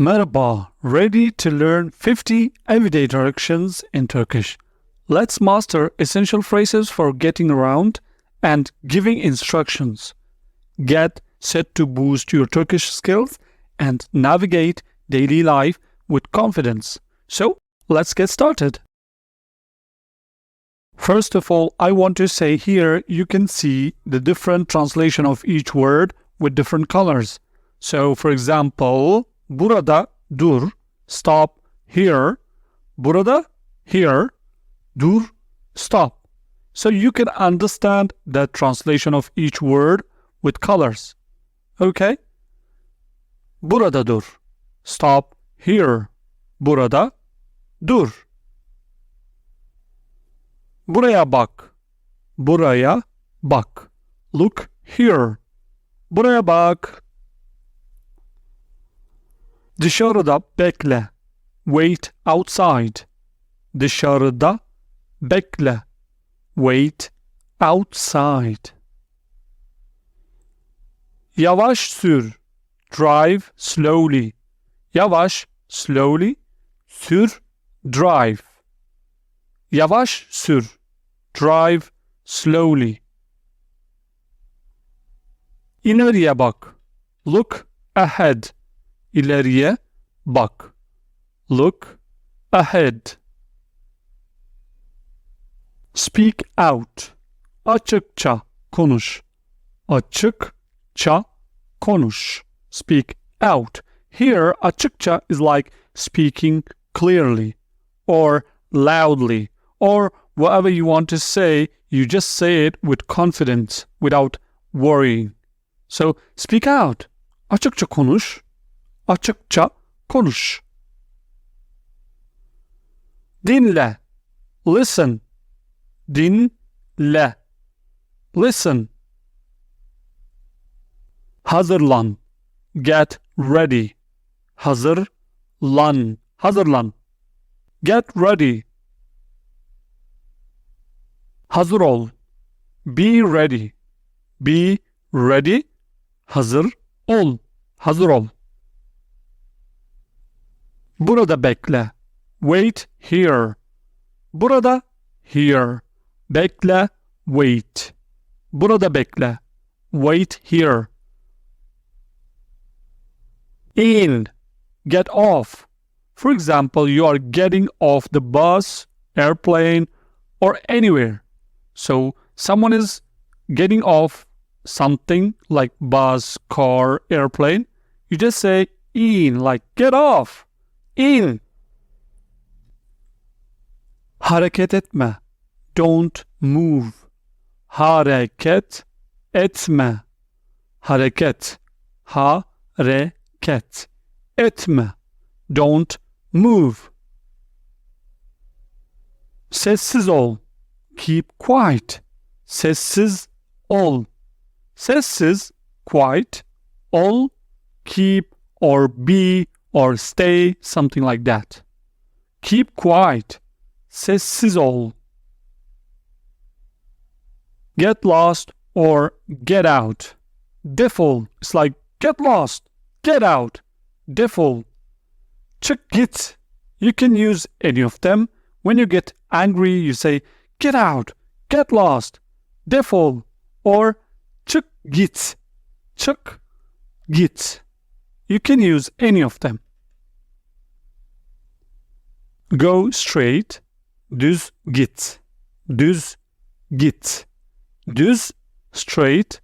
Merhaba, ready to learn 50 everyday directions in Turkish. Let's master essential phrases for getting around and giving instructions. Get set to boost your Turkish skills and navigate daily life with confidence. So, let's get started. First of all, I want to say here you can see the different translation of each word with different colors. So, for example, burada dur, stop here. Burada, here, dur, stop. So you can understand the translation of each word with colors. Okay? Burada dur, stop here. Burada dur. Buraya bak. Buraya bak. Look here. Buraya bak. Dışarıda bekle. Wait outside. Dışarıda bekle. Wait outside. Yavaş sür. Drive slowly. Yavaş, slowly. Sür, drive. Yavaş sür. Drive slowly. İleriye bak. Look ahead. İleriye bak. Look ahead. Speak out. Açıkça konuş. Açıkça konuş. Speak out. Here, açıkça is like speaking clearly or loudly or whatever you want to say, you just say it with confidence without worrying. So, speak out. Açıkça konuş. Açıkça konuş. Dinle. Listen. Dinle. Listen. Hazırlan. Get ready. Hazırlan. Hazırlan. Get ready. Hazır ol. Be ready. Be ready. Hazır ol. Hazır ol. Burada bekle. Wait here. Burada, here. Bekle, wait. Burada bekle. Wait here. In. Get off. For example, you are getting off the bus, airplane, or anywhere. So, someone is getting off something like bus, car, airplane. You just say in, like get off. In. Hareket etme. Don't move. Hareket etme. Hareket. Hareket. Etme. Don't move. Sessiz ol. Keep quiet. Sessiz ol. Sessiz, quiet, ol, keep, or be, or stay, something like that. Keep quiet. Sessiz ol. Get lost or get out. Defol. It's like get lost, get out. Defol. Çık git. You can use any of them. When you get angry, you say get out, get lost, defol, or çık git. Çık git. You can use any of them. Go straight. Düz git. Düz git. Düz, straight,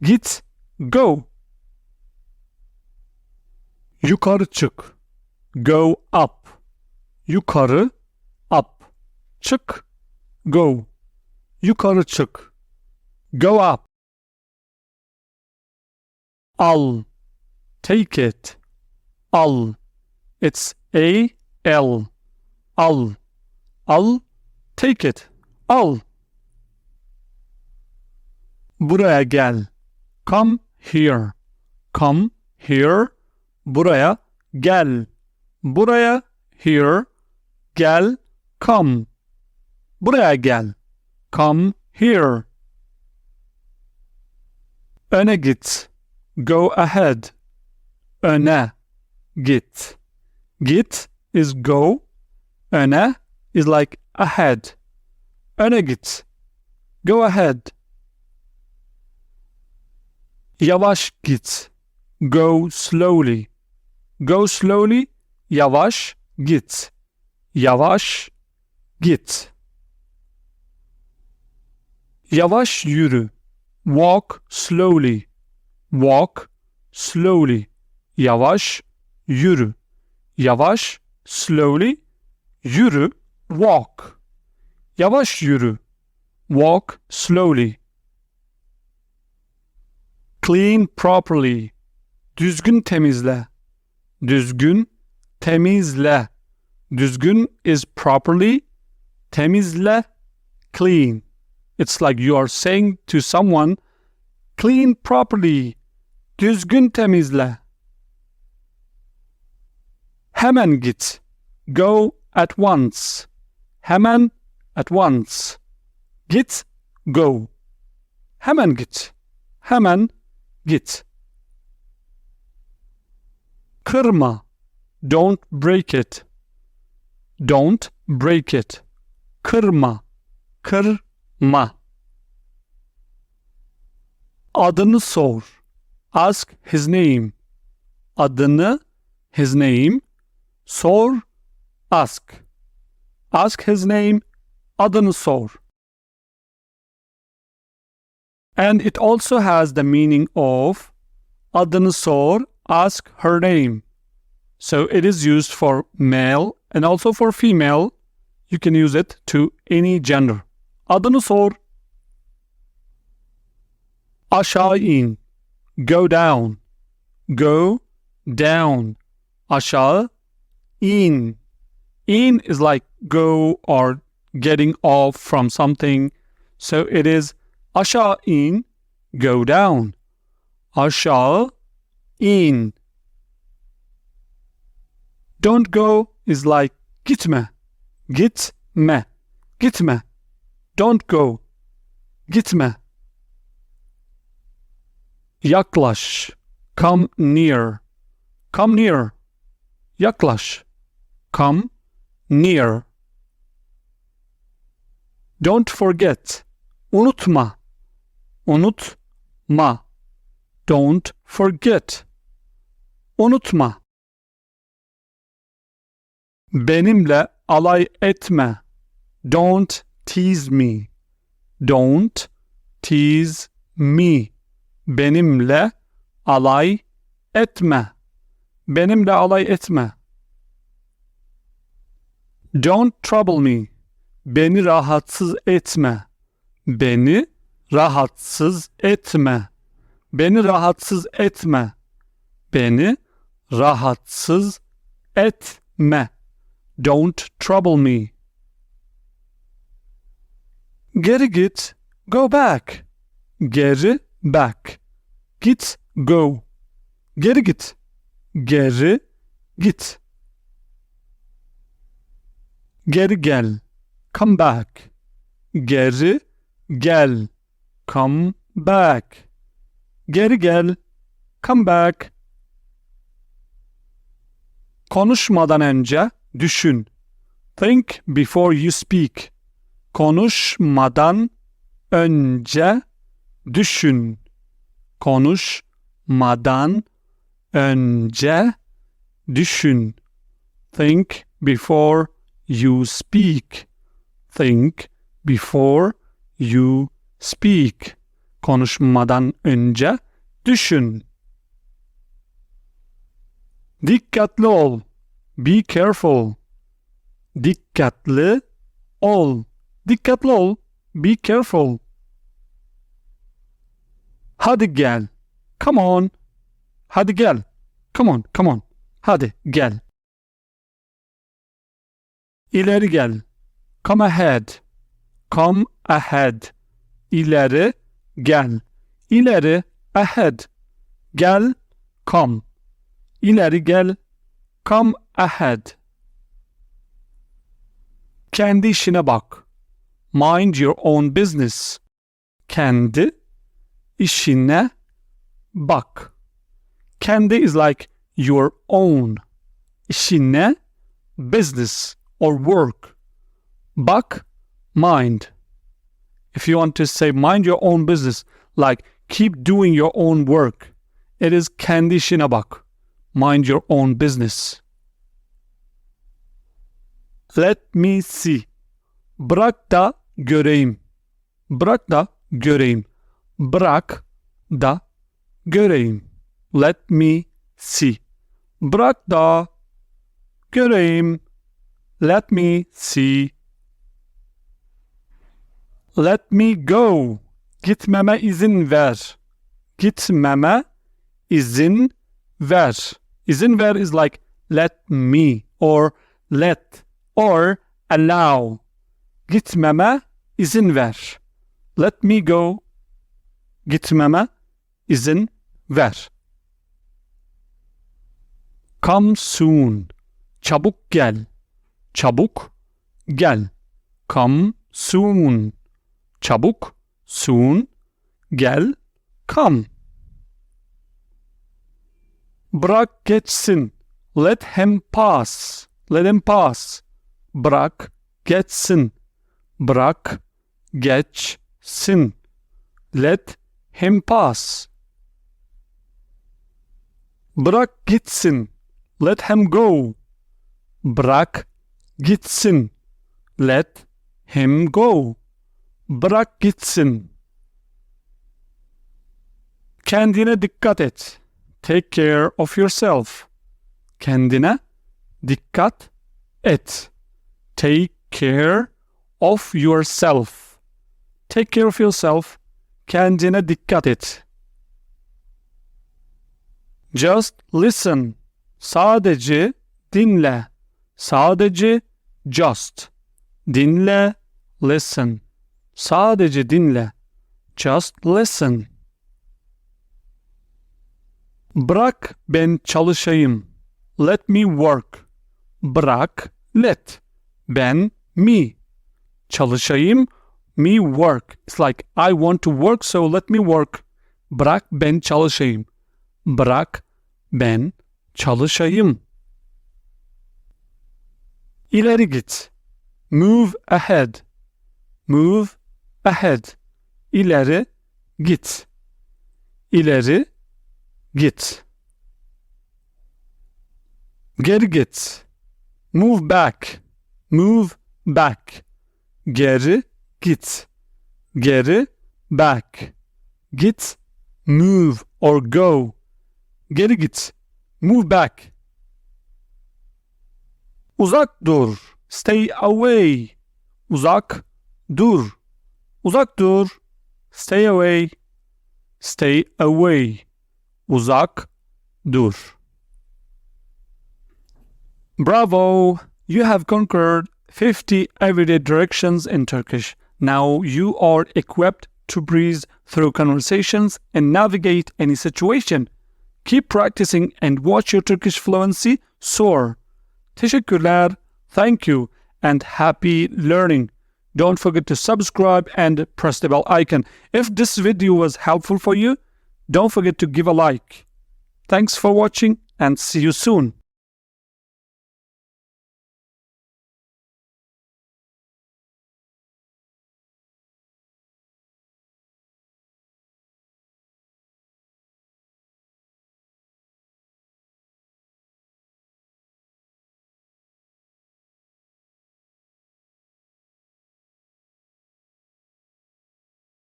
git, go. Yukarı çık. Go up. Yukarı, up. Çık, go. Yukarı çık. Go up. Al. Take it. Al. It's A-L. Al. Al. Take it. Al. Buraya gel. Come here. Come here. Buraya gel. Buraya, here. Gel, come. Buraya gel. Come here. Öne git. Go ahead. Öne git. Git is go. Öne is like ahead. Öne git. Go ahead. Yavaş git. Go slowly. Go slowly. Yavaş git. Yavaş git. Yavaş yürü. Walk slowly. Walk slowly. Yavaş yürü. Yavaş slowly. Yürü. Walk. Yavaş yürü. Walk slowly. Clean properly. Düzgün temizle. Düzgün temizle. Düzgün is properly. Temizle, clean. It's like you are saying to someone, clean properly. Düzgün temizle. Hemen git. Go at once. Hemen at once. Git, go. Hemen git. Hemen git. Kırma. Don't break it. Don't break it. Kırma. Kırma. Adını sor. Ask his name. Adını, his name. Sor, ask. Ask his name. Adını sor. And it also has the meaning of adını sor, ask her name. So it is used for male and also for female. You can use it to any gender. Adını sor. Aşağı in. Go down. Go down. Aşağı in. In is like go or getting off from something. So it is aşağı in, go down. Aşağı in. Don't go is like gitme. Gitme. Gitme. Don't go. Gitme. Yaklaş. Come near. Come near. Yaklaş. Come near. Don't forget. Unutma. Unutma. Don't forget. Unutma. Benimle alay etme. Don't tease me. Don't tease me. Benimle alay etme. Benimle alay etme. Don't trouble me. Beni rahatsız etme. Beni rahatsız etme. Beni rahatsız etme. Beni rahatsız etme. Don't trouble me. Geri git. Go back. Geri back. Git, go. Geri git. Geri git. Geri gel. Come back. Geri gel. Come back. Geri gel. Come back. Konuşmadan önce düşün. Think before you speak. Konuşmadan önce düşün. Konuşmadan önce düşün. Think before you speak. Think before you speak. Konuşmadan önce düşün. Dikkatli ol. Be careful. Dikkatli ol. Dikkatli ol. Be careful. Hadi gel. Come on. Hadi gel. Come on, come on. Hadi gel. İleri gel. Come ahead. Come ahead. İleri gel. İleri ahead. Gel. Come. İleri gel. Come ahead. Kendi işine bak. Mind your own business. Kendi işine bak. Kendi is like your own. İşin ne? Business or work. Bak, mind. If you want to say mind your own business, like keep doing your own work, it is kendi işine bak. Mind your own business. Let me see. Bırak da göreyim. Bırak da göreyim. Bırak da göreyim. Let me see. Bırak da göreyim. Let me see. Let me go. Gitmeme izin ver. Gitmeme izin ver. İzin ver is like let me or let or allow. Gitmeme izin ver. Let me go. Gitmeme izin ver. Come soon. Çabuk gel. Çabuk gel. Come soon. Çabuk, soon, gel, come. Bırak geçsin. Let him pass. Let him pass. Bırak geçsin. Bırak geçsin. Let him pass. Bırak gitsin. Let him go. Bırak gitsin. Let him go. Bırak gitsin. Kendine dikkat et. Take care of yourself. Kendine dikkat et. Take care of yourself. Take care of yourself. Kendine dikkat et. Just listen. Sadece dinle. Sadece just. Dinle. Listen. Sadece dinle. Just listen. Bırak ben çalışayım. Let me work. Bırak, let. Ben, me. Çalışayım, me work. It's like I want to work, so let me work. Bırak ben çalışayım. Bırak ben çalışayım. İleri git. Move ahead. Move ahead. İleri git. İleri git. Geri git. Move back. Move back. Geri git. Geri back. Git, move or go. Geri git. Move back. Uzak dur. Stay away. Uzak dur. Uzak dur. Stay away. Stay away. Uzak dur. Bravo! You have conquered 50 everyday directions in Turkish. Now you are equipped to breeze through conversations and navigate any situation. Keep practicing and watch your Turkish fluency soar. Teşekkürler, thank you, and happy learning. Don't forget to subscribe and press the bell icon. If this video was helpful for you, don't forget to give a like. Thanks for watching and see you soon.